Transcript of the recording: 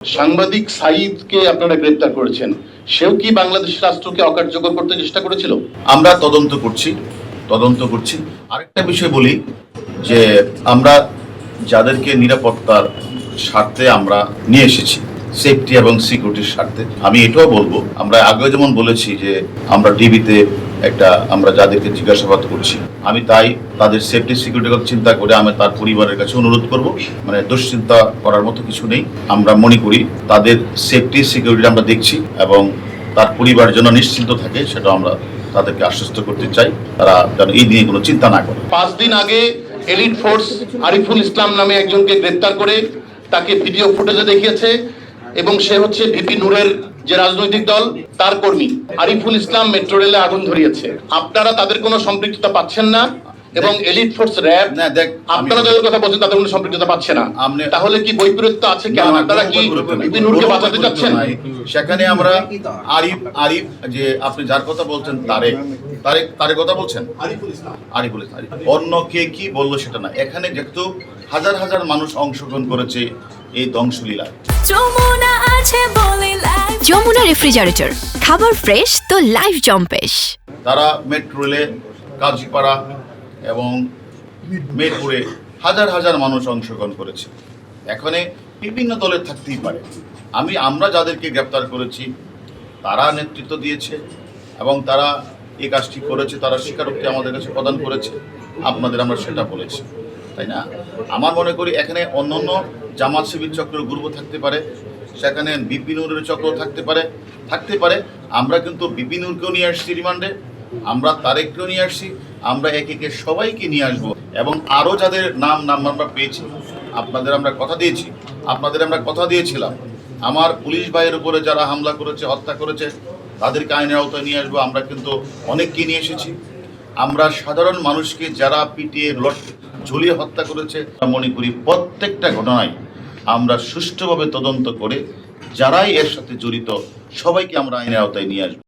সাংবাদিক সাঈদকে আপনারা গ্রেপ্তার করেছেন, সেও কি বাংলাদেশ রাষ্ট্রকে অকার্যকর করতে চেষ্টা করেছিল? আমরা তদন্ত করছি। আরেকটা বিষয় বলি যে আমরা যাদেরকে নিরাপত্তার স্বার্থে আমরা নিয়ে এসেছি, সেফটি এবং সিকিউরিটির স্বার্থে, আমি এটাও বলবো, আমরা আগে যেমন বলেছি যে আমরা টিভিতে আমরা যাদেরকে জিজ্ঞাসাবাদ করছি, আমি তাই তাদের সেফটি সিকিউরিটির কথা চিন্তা করে আমি তার পরিবারের কাছে অনুরোধ করব, মানে দুশ্চিন্তা করার মতো কিছু নেই। আমরা মনে করি তাদের সেফটি সিকিউরিটি আমরা দেখছি এবং তার পরিবারের জন্য নিশ্চিন্ত থাকে, সেটা আমরা তাদেরকে আশ্বস্ত করতে চাই, তারা যেন এই নিয়ে কোনো চিন্তা না করে। 5 দিন আগে এলিট ফোর্স আরিফুল ইসলাম নামে একজনকে গ্রেপ্তার করে তাকে ভিডিও ফুটেজে দেখিয়েছে এবং সে হচ্ছে ভিপি নূরের যে রাজনৈতিক দল তার কর্মী। আরিফুল ইসলাম মেট্রো রেলে আগুন ধরিয়েছে। আপনারা তাদের কোনো সম্পৃক্ততা পাচ্ছেন না এবং এলিট ফোর্স র‍্যাব আপনারা যাদের কথা বলছেন তাদের কোনো সম্পৃক্ততা পাচ্ছে না, তাহলে কি বৈপরীত্য আছে? কেন আপনারা কি ভিপি নূরকে বাঁচাতে চাচ্ছেন? সেখানে আমরা আরিফ যে আপনি যার কথা বলছেন তারেক কথা বলছেন, আরিফুল ইসলাম, অন্য কে কি বললো সেটা না। এখানে যেহেতু হাজার হাজার মানুষ অংশগ্রহণ করেছে এই ধ্বংসলীলায়। যমুনা রেফ্রিজারেটর, খাবার ফ্রেশ তো লাইফ জম্পেশ। তারা মেট্রো রেলে কাজীপাড়া এবং মেটপুরে হাজার হাজার মানুষ অংশগ্রহণ করেছে। এখানে বিভিন্ন দলের থাকতেই পারে। আমরা যাদেরকে গ্রেপ্তার করেছি তারা নেতৃত্ব দিয়েছে এবং তারা এই কাজটি করেছে, তারা স্বীকারোক্তি আমাদের কাছে প্রদান করেছে, আপনাদের আমরা সেটা বলেছি, তাই না? আমার মনে করি এখানে অন্যান্য জামাত শিবির চক্রের গ্রুপ থাকতে পারে, সেখানে ভিপি নূরের চক্র থাকতে পারে। আমরা কিন্তু ভিপি নূরকেও নিয়ে আসছি রিমান্ডে, আমরা তারেককেও নিয়ে আসছি, আমরা একে সবাইকে নিয়ে আসবো এবং আরও যাদের নাম আমরা পেয়েছি, আপনাদের আমরা কথা দিয়েছিলাম আমার পুলিশ ভাইয়ের উপরে যারা হামলা করেছে, হত্যা করেছে, তাদেরকে আইনের আওতায় নিয়ে আসবো। আমরা কিন্তু অনেককে নিয়ে এসেছি। আমরা সাধারণ মানুষকে যারা পিটিয়ে ঝুলিয়ে হত্যা করেছে, মনে করি প্রত্যেকটা ঘটনায় আমরা সুষ্ঠুভাবে তদন্ত করে যারাই এর সাথে জড়িত সবাইকে আমরা আইনের আওতায় নিয়ে আসবো।